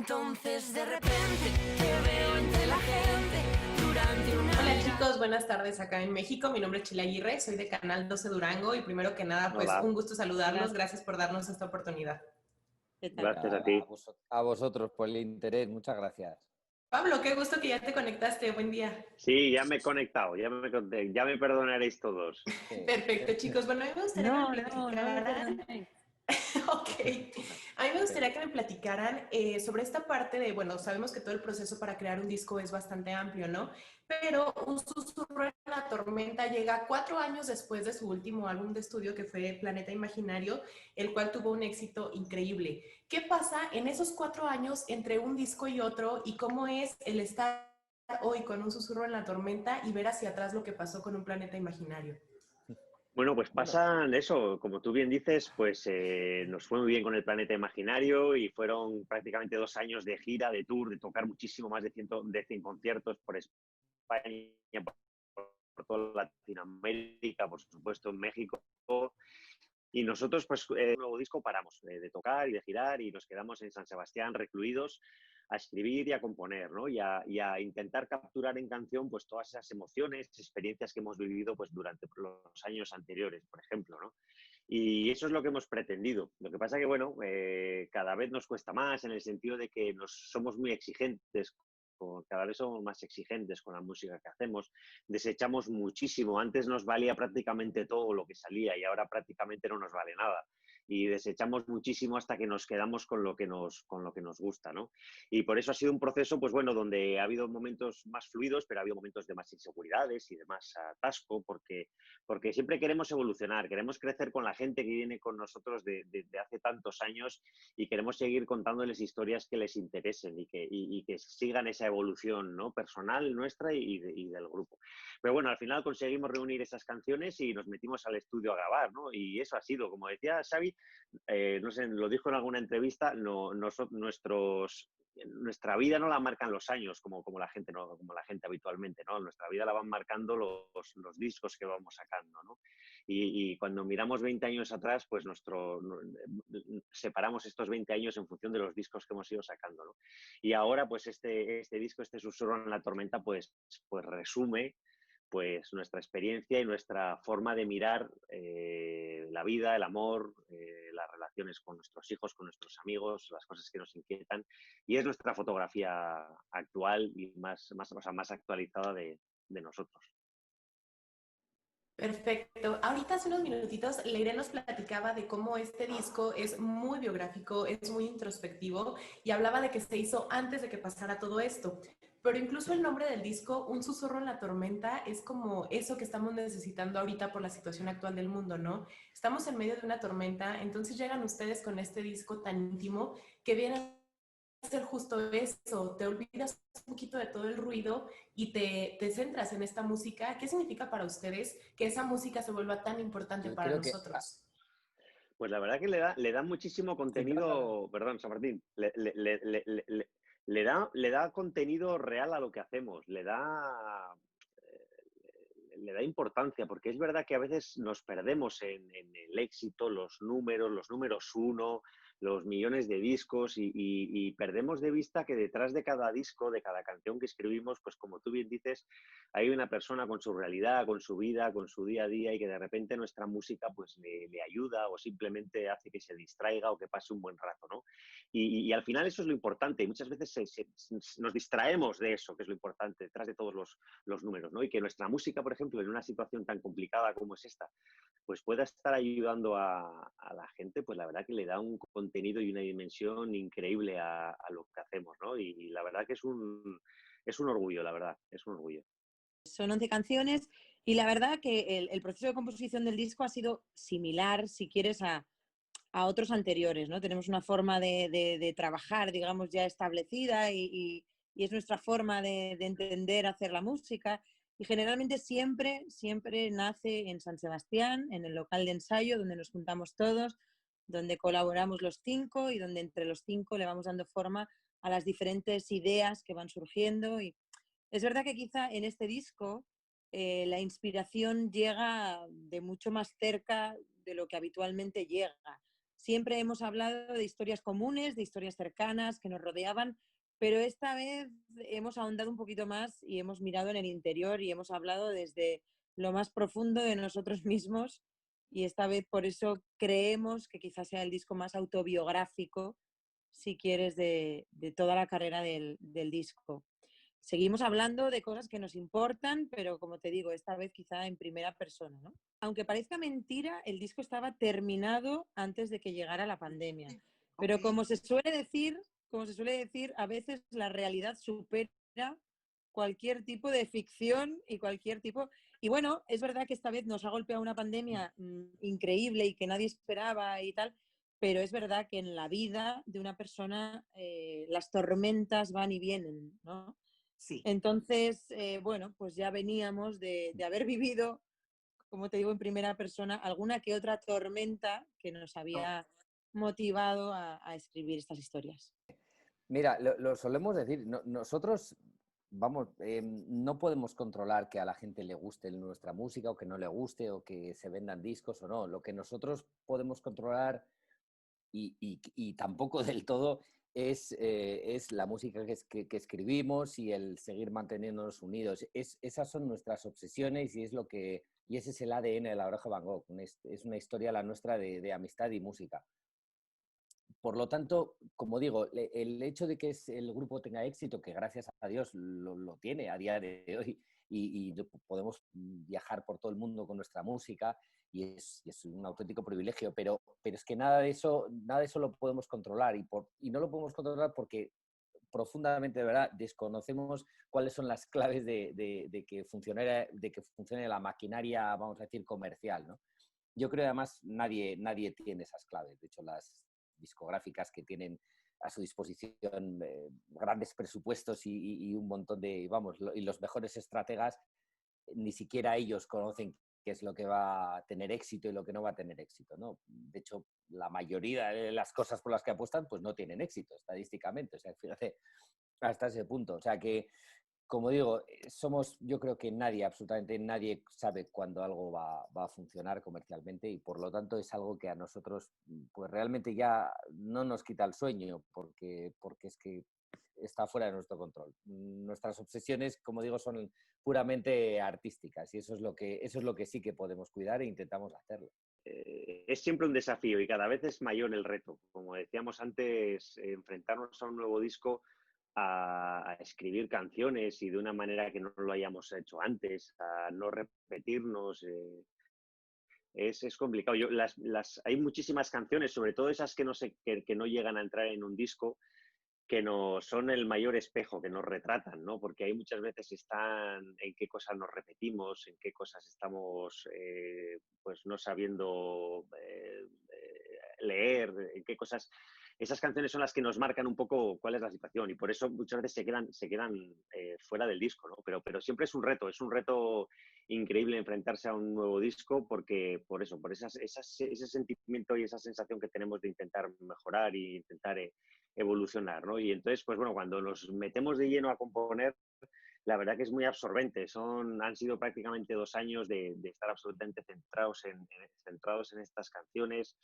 entonces de repente te veo entre la gente durante una... Hola chicos, buenas tardes acá en México. Mi nombre es Chile Aguirre, soy de Canal 12 Durango y primero que nada, pues Hola, un gusto saludarlos. Gracias por darnos esta oportunidad. ¿Qué tal? gracias a ti. A vosotros por el interés, muchas gracias. Pablo, qué gusto que ya te conectaste. Buen día. Sí, ya me he conectado, ya me perdonaréis todos. Sí. Perfecto, chicos. Bueno, a mí me gustaría No, que me no me platicaran... perdonéis. Ok. A mí me gustaría que me platicaran sobre esta parte de, bueno, sabemos que todo el proceso para crear un disco es bastante amplio, ¿no? Pero Un susurro en la tormenta llega 4 años después de su último álbum de estudio, que fue Planeta Imaginario, el cual tuvo un éxito increíble. ¿Qué pasa en esos 4 años entre un disco y otro y cómo es el estar hoy con Un susurro en la tormenta y ver hacia atrás lo que pasó con Un Planeta Imaginario? Bueno, pues pasan eso, como tú bien dices, pues nos fue muy bien con el Planeta Imaginario y fueron prácticamente 2 años de gira, de tour, de tocar muchísimo, más de 100 conciertos por España, por toda Latinoamérica, por supuesto en México. Y nosotros, pues, un nuevo disco paramos de tocar y de girar y nos quedamos en San Sebastián recluidos a escribir y a componer, ¿no? Y a intentar capturar en canción, pues, todas esas emociones, experiencias que hemos vivido, pues, durante los años anteriores, por ejemplo, ¿no? Y eso es lo que hemos pretendido. Lo que pasa que, bueno, cada vez nos cuesta más en el sentido de que somos muy exigentes, cada vez somos más exigentes con la música que hacemos, desechamos muchísimo. Antes nos valía prácticamente todo lo que salía y ahora prácticamente no nos vale nada. Y desechamos muchísimo hasta que nos quedamos con lo que nos gusta, ¿no? Y por eso ha sido un proceso, pues bueno, donde ha habido momentos más fluidos, pero ha habido momentos de más inseguridades y de más atasco, porque siempre queremos evolucionar, queremos crecer con la gente que viene con nosotros de hace tantos años y queremos seguir contándoles historias que les interesen y que sigan esa evolución, ¿no? Personal nuestra y del grupo. Pero bueno, al final conseguimos reunir esas canciones y nos metimos al estudio a grabar, ¿no? Y eso ha sido, como decía Xavi, no sé, lo dijo en alguna entrevista, nuestra vida no la marcan los años como la gente, ¿no? Como la gente habitualmente, ¿no? Nuestra vida la van marcando los discos que vamos sacando, ¿no? Y cuando miramos 20 años atrás, pues separamos estos 20 años en función de los discos que hemos ido sacando, ¿no? Y ahora, pues este disco, este Susurro en la Tormenta, pues resume pues nuestra experiencia y nuestra forma de mirar la vida, el amor, las relaciones con nuestros hijos, con nuestros amigos, las cosas que nos inquietan. Y es nuestra fotografía actual y más actualizada de nosotros. Perfecto. Ahorita hace unos minutitos Leire nos platicaba de cómo este disco es muy biográfico, es muy introspectivo y hablaba de que se hizo antes de que pasara todo esto. Pero incluso el nombre del disco, Un susurro en la tormenta, es como eso que estamos necesitando ahorita por la situación actual del mundo, ¿no? Estamos en medio de una tormenta, entonces llegan ustedes con este disco tan íntimo que viene a ser justo eso, te olvidas un poquito de todo el ruido y te centras en esta música. ¿Qué significa para ustedes que esa música se vuelva tan importante Yo para creo que nosotros? Pues la verdad que le da muchísimo contenido, perdón, San Martín, le da contenido real a lo que hacemos, le da importancia, porque es verdad que a veces nos perdemos en el éxito, los números uno, los millones de discos y perdemos de vista que detrás de cada disco, de cada canción que escribimos, pues como tú bien dices, hay una persona con su realidad, con su vida, con su día a día y que de repente nuestra música pues le ayuda o simplemente hace que se distraiga o que pase un buen rato, ¿no? Y al final eso es lo importante y muchas veces nos distraemos de eso, que es lo importante, detrás de todos los números, ¿no? Y que nuestra música, por ejemplo, en una situación tan complicada como es esta, pues pueda estar ayudando a la gente, pues la verdad que le da un contenido y una dimensión increíble a lo que hacemos, ¿no? Y la verdad que es un orgullo, la verdad, es un orgullo. Son 11 canciones y la verdad que el proceso de composición del disco ha sido similar, si quieres, a otros anteriores, ¿no? Tenemos una forma de trabajar, digamos, ya establecida y es nuestra forma de entender, hacer la música. Y generalmente siempre nace en San Sebastián, en el local de ensayo, donde nos juntamos todos, donde colaboramos los 5 y donde entre los 5 le vamos dando forma a las diferentes ideas que van surgiendo. Y es verdad que quizá en este disco la inspiración llega de mucho más cerca de lo que habitualmente llega. Siempre hemos hablado de historias comunes, de historias cercanas que nos rodeaban, pero esta vez hemos ahondado un poquito más y hemos mirado en el interior y hemos hablado desde lo más profundo de nosotros mismos, y esta vez por eso creemos que quizás sea el disco más autobiográfico, si quieres, de toda la carrera del disco. Seguimos hablando de cosas que nos importan, pero como te digo, esta vez quizá en primera persona, ¿no? Aunque parezca mentira, el disco estaba terminado antes de que llegara la pandemia. Pero Ok. como se suele decir, a veces la realidad supera cualquier tipo de ficción y cualquier tipo... Y bueno, es verdad que esta vez nos ha golpeado una pandemia increíble y que nadie esperaba y tal, pero es verdad que en la vida de una persona las tormentas van y vienen, ¿no? Sí. Entonces, bueno, pues ya veníamos de haber vivido, como te digo, en primera persona, alguna que otra tormenta que nos había motivado a escribir estas historias. Mira, lo solemos decir, nosotros, vamos, no podemos controlar que a la gente le guste nuestra música o que no le guste o que se vendan discos o no. Lo que nosotros podemos controlar y tampoco del todo es la música que escribimos y el seguir manteniéndonos unidos. Esas son nuestras obsesiones y ese es el ADN de La Oreja Van Gogh. Es una historia la nuestra de amistad y música. Por lo tanto, como digo, el hecho de que el grupo tenga éxito, que gracias a Dios lo tiene a día de hoy, y podemos viajar por todo el mundo con nuestra música, y es un auténtico privilegio, pero es que nada de eso lo podemos controlar, y no lo podemos controlar porque profundamente, de verdad, desconocemos cuáles son las claves de que funcione la maquinaria, vamos a decir, comercial, ¿no? Yo creo que además nadie tiene esas claves. De hecho, las discográficas que tienen a su disposición grandes presupuestos y un montón de, y los mejores estrategas, ni siquiera ellos conocen qué es lo que va a tener éxito y lo que no va a tener éxito, ¿no? De hecho, la mayoría de las cosas por las que apuestan pues no tienen éxito estadísticamente. O sea, fíjate, hasta ese punto. O sea que, como digo, yo creo que absolutamente nadie sabe cuándo algo va a funcionar comercialmente, y por lo tanto es algo que a nosotros pues realmente ya no nos quita el sueño porque es que está fuera de nuestro control. Nuestras obsesiones, como digo, son puramente artísticas, y eso es lo que sí que podemos cuidar e intentamos hacerlo. Es siempre un desafío y cada vez es mayor el reto. Como decíamos antes, enfrentarnos a un nuevo disco, a escribir canciones y de una manera que no lo hayamos hecho antes, a no repetirnos, es complicado. Hay muchísimas canciones, sobre todo esas que no llegan a entrar en un disco, que son el mayor espejo, que nos retratan, ¿no? Porque hay muchas veces están en qué cosas nos repetimos, en qué cosas estamos pues no sabiendo leer, en qué cosas... Esas canciones son las que nos marcan un poco cuál es la situación, y por eso muchas veces se quedan fuera del disco, ¿no? Pero siempre es un reto increíble enfrentarse a un nuevo disco, porque por ese sentimiento y esa sensación que tenemos de intentar mejorar y intentar evolucionar, ¿no? Y entonces, pues bueno, cuando nos metemos de lleno a componer, la verdad que es muy absorbente. Han sido prácticamente 2 años de estar absolutamente centrados en estas canciones,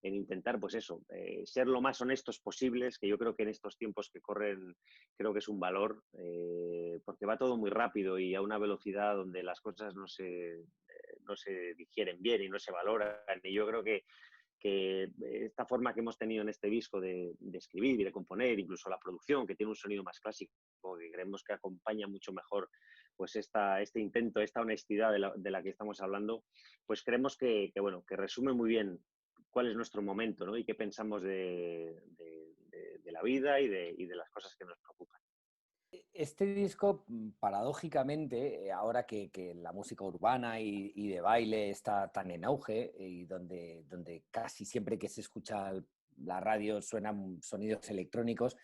en intentar, pues eso, ser lo más honestos posibles, que yo creo que en estos tiempos que corren, creo que es un valor, porque va todo muy rápido y a una velocidad donde las cosas no se digieren bien y no se valoran. Y yo creo que esta forma que hemos tenido en este disco de escribir y de componer, incluso la producción, que tiene un sonido más clásico, que creemos que acompaña mucho mejor pues este intento, esta honestidad de la que estamos hablando, pues creemos que resume muy bien cuál es nuestro momento, ¿no? Y qué pensamos de la vida y de las cosas que nos preocupan. Este disco, paradójicamente, ahora que la música urbana y de baile está tan en auge, y donde casi siempre que se escucha la radio suenan sonidos electrónicos,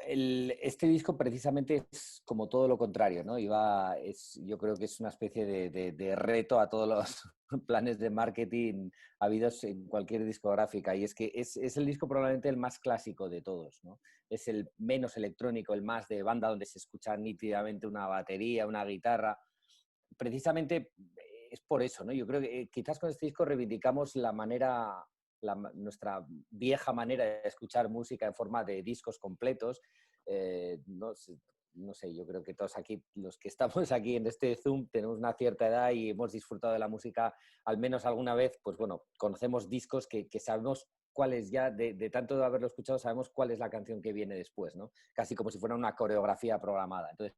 este disco precisamente es como todo lo contrario, ¿no? Yo creo que es una especie de reto a todos los planes de marketing habidos en cualquier discográfica, y es que es el disco probablemente el más clásico de todos, ¿no? Es el menos electrónico, el más de banda, donde se escucha nítidamente una batería, una guitarra. Precisamente es por eso, ¿no? Yo creo que quizás con este disco reivindicamos la manera nuestra vieja manera de escuchar música en forma de discos completos. No sé, yo creo que todos aquí, los que estamos aquí en este Zoom, tenemos una cierta edad y hemos disfrutado de la música al menos alguna vez. Pues bueno, conocemos discos que sabemos cuál es ya, de tanto de haberlo escuchado, sabemos cuál es la canción que viene después, ¿no? Casi como si fuera una coreografía programada. Entonces,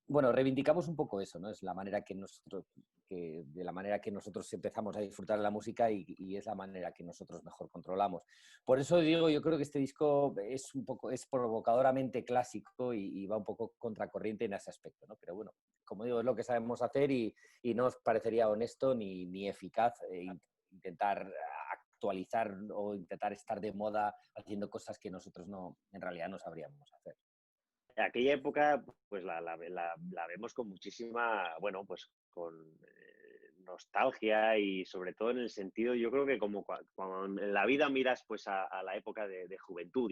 bueno, reivindicamos un poco eso, ¿no? Es la manera de la manera que nosotros empezamos a disfrutar de la música y es la manera que nosotros mejor controlamos. Por eso digo, yo creo que este disco es provocadoramente clásico y va un poco contracorriente en ese aspecto, ¿no? Pero bueno, como digo, es lo que sabemos hacer y no os parecería honesto ni eficaz intentar actualizar o intentar estar de moda haciendo cosas que nosotros en realidad no sabríamos hacer. Aquella época, pues la vemos con muchísima, bueno, pues con nostalgia y sobre todo en el sentido, yo creo que como cuando en la vida miras pues a la época de juventud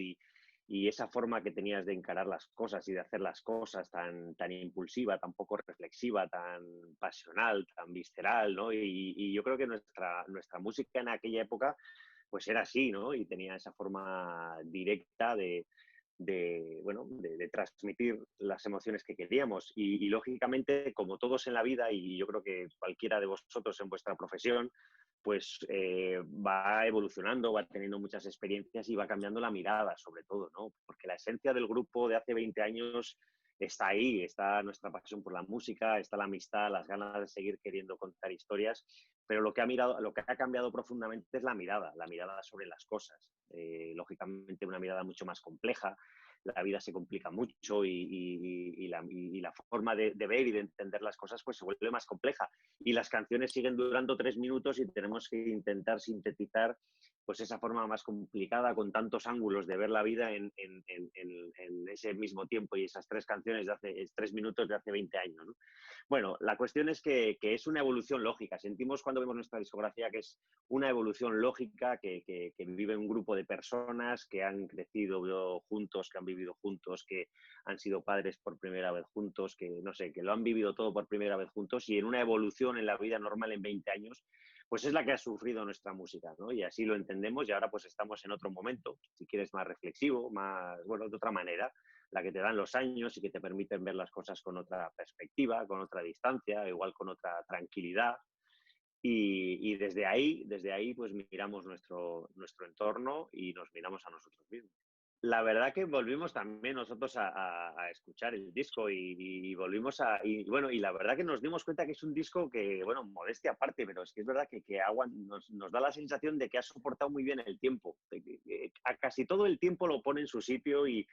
y esa forma que tenías de encarar las cosas y de hacer las cosas tan impulsiva, tan poco reflexiva, tan pasional, tan visceral, ¿no? Y yo creo que nuestra música en aquella época pues era así, ¿no? Y tenía esa forma directa de transmitir las emociones que queríamos. Y lógicamente, como todos en la vida, y yo creo que cualquiera de vosotros en vuestra profesión, pues va evolucionando, va teniendo muchas experiencias y va cambiando la mirada, sobre todo, ¿no? Porque la esencia del grupo de hace 20 años está ahí, está nuestra pasión por la música, está la amistad, las ganas de seguir queriendo contar historias, pero lo que ha cambiado profundamente es la mirada sobre las cosas. Lógicamente una mirada mucho más compleja, la vida se complica mucho y la forma de ver y de entender las cosas pues se vuelve más compleja. Y las canciones siguen durando 3 minutos y tenemos que intentar sintetizar pues esa forma más complicada con tantos ángulos de ver la vida en ese mismo tiempo y esas 3 canciones de hace 3 minutos de hace 20 años, ¿no? Bueno, la cuestión es que es una evolución lógica. Sentimos cuando vemos nuestra discografía que es una evolución lógica, que vive un grupo de personas que han crecido juntos, que han vivido juntos, que han sido padres por primera vez juntos, que no sé, que lo han vivido todo por primera vez juntos y en una evolución en la vida normal en 20 años, pues es la que ha sufrido nuestra música, ¿no? Y así lo entendemos y ahora pues estamos en otro momento, si quieres más reflexivo, más, bueno, de otra manera, la que te dan los años y que te permiten ver las cosas con otra perspectiva, con otra distancia, igual con otra tranquilidad. Y desde ahí pues miramos nuestro entorno y nos miramos a nosotros mismos. La verdad que volvimos también nosotros a escuchar el disco y volvimos y bueno, y la verdad que nos dimos cuenta que es un disco que, bueno, modestia aparte, pero es que es verdad que nos da la sensación de que ha soportado muy bien el tiempo. A casi todo el tiempo lo pone en su sitio y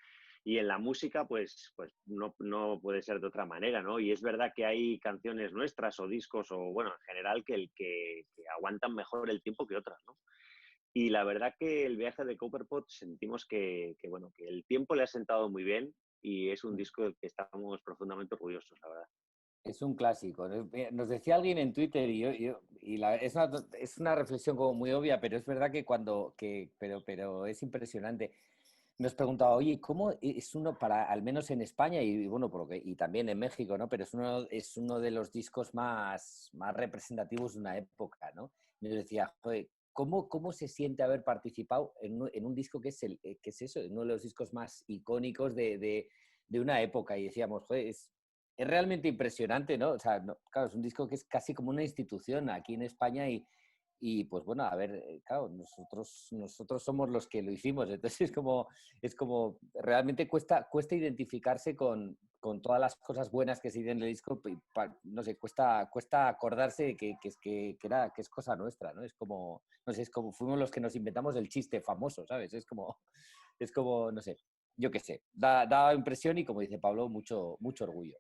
en la música, pues no puede ser de otra manera, ¿no? Y es verdad que hay canciones nuestras o discos, o bueno, en general, que aguantan mejor el tiempo que otras, ¿no? Y la verdad que el viaje de Copperpot sentimos bueno, que el tiempo le ha sentado muy bien y es un disco del que estamos profundamente orgullosos, la verdad. Es un clásico. Nos decía alguien en Twitter es una reflexión como muy obvia, pero es verdad pero es impresionante. Nos preguntaba, oye, ¿cómo es uno al menos en España y bueno, y también en México, ¿no? Pero es uno de los discos más representativos de una época, ¿no? Y nos decía, joder, ¿cómo se siente haber participado en un disco que es eso, uno de los discos más icónicos de una época? Y decíamos, joder, es realmente impresionante, ¿no? O sea, claro, es un disco que es casi como una institución aquí en España y pues bueno, a ver, claro, nosotros somos los que lo hicimos, entonces es como realmente cuesta identificarse con todas las cosas buenas que se dicen en el disco, no sé, cuesta acordarse de que es cosa nuestra, ¿no? Es como, no sé, es como fuimos los que nos inventamos el chiste famoso, ¿sabes? Es como, no sé, yo qué sé, da impresión y como dice Pablo, mucho orgullo.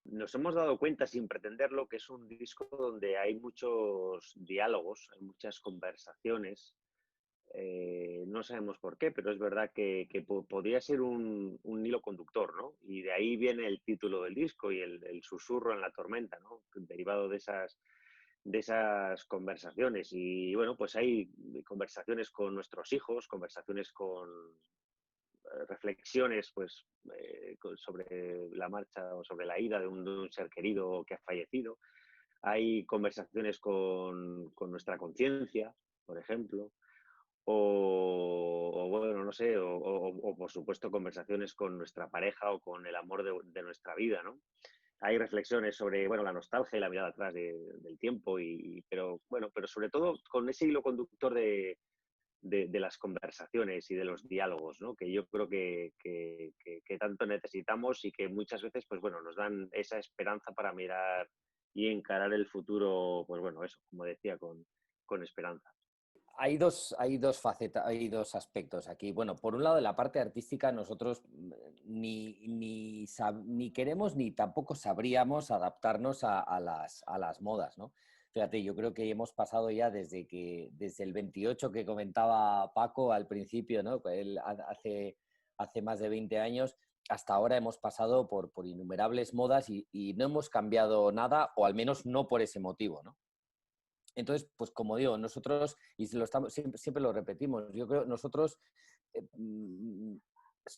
Nos hemos dado cuenta, sin pretenderlo, que es un disco donde hay muchos diálogos, hay muchas conversaciones. No sabemos por qué, pero es verdad que podría ser un hilo conductor, ¿no? Y de ahí viene el título del disco y el susurro en la tormenta, ¿no? Derivado de esas conversaciones. Y bueno, pues hay conversaciones con nuestros hijos, conversaciones con reflexiones pues, sobre la marcha o sobre la ida de un ser querido que ha fallecido. Hay conversaciones con nuestra conciencia, por ejemplo, o bueno, no sé, o por supuesto conversaciones con nuestra pareja o con el amor de nuestra vida, ¿no? Hay reflexiones sobre, bueno, la nostalgia y la mirada atrás del tiempo, pero bueno, pero sobre todo con ese hilo conductor de las conversaciones y de los diálogos, ¿no? Que yo creo que tanto necesitamos y que muchas veces, pues bueno, nos dan esa esperanza para mirar y encarar el futuro, pues bueno, eso, como decía, con esperanza. Hay dos facetas, hay dos aspectos aquí. Bueno, por un lado, en la parte artística, nosotros ni queremos ni tampoco sabríamos adaptarnos a las modas, ¿no? Fíjate, yo creo que hemos pasado ya desde el 28 que comentaba Paco al principio, ¿no? Él hace más de 20 años, hasta ahora hemos pasado por innumerables modas y no hemos cambiado nada, o al menos no por ese motivo, ¿no? Entonces, pues como digo, nosotros, y siempre lo repetimos, yo creo nosotros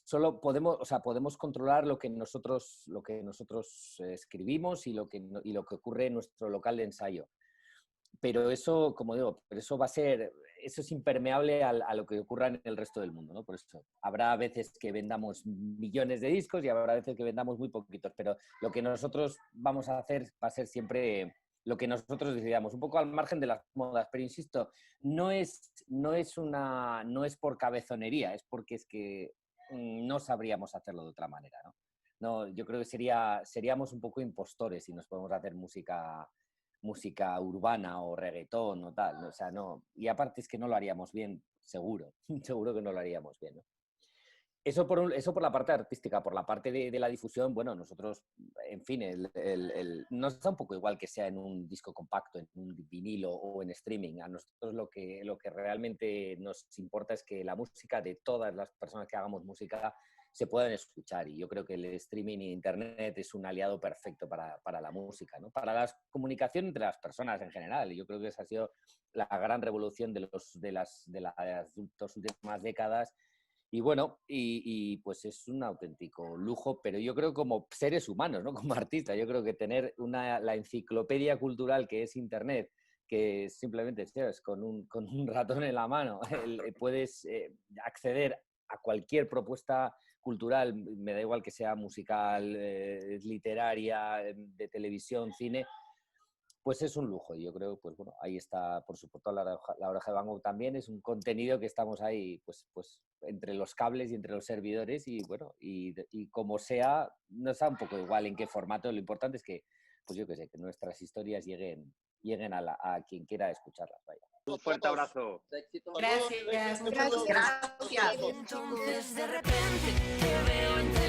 solo podemos controlar lo que nosotros escribimos y lo que ocurre en nuestro local de ensayo. Pero eso, como digo, eso es impermeable a lo que ocurra en el resto del mundo, ¿no? Por eso habrá veces que vendamos millones de discos y habrá veces que vendamos muy poquitos, pero lo que nosotros vamos a hacer va a ser siempre lo que nosotros decidamos, un poco al margen de las modas, pero insisto, no es por cabezonería, es porque es que no sabríamos hacerlo de otra manera, ¿no? No, yo creo que seríamos un poco impostores si nos podemos hacer música urbana o reggaetón o tal, ¿no? O sea, no, y aparte es que no lo haríamos bien, seguro que no lo haríamos bien, ¿no? Eso por la parte artística. Por la parte de la difusión, bueno, nosotros, en fin, nos da un poco igual que sea en un disco compacto, en un vinilo o en streaming. A nosotros lo que realmente nos importa es que la música de todas las personas que hagamos música se puedan escuchar, y yo creo que el streaming e internet es un aliado perfecto para la música, ¿no? Para la comunicación entre las personas en general. Y yo creo que esa ha sido la gran revolución de las dos últimas décadas. Y bueno, pues es un auténtico lujo, pero yo creo como seres humanos, ¿no? Como artistas, yo creo que tener la enciclopedia cultural que es Internet, que simplemente es con un ratón en la mano, puedes acceder a cualquier propuesta cultural, me da igual que sea musical, literaria, de televisión, cine, pues es un lujo. Y yo creo, pues bueno, ahí está, por supuesto, la Oreja de Van Gogh también es un contenido que estamos ahí, pues entre los cables y entre los servidores, y bueno, y como sea, nos da un poco igual en qué formato. Lo importante es que, pues yo qué sé, que nuestras historias lleguen a quien quiera escucharlas. Vaya. Un fuerte abrazo. Gracias, muchas gracias. Entonces de repente te veo entre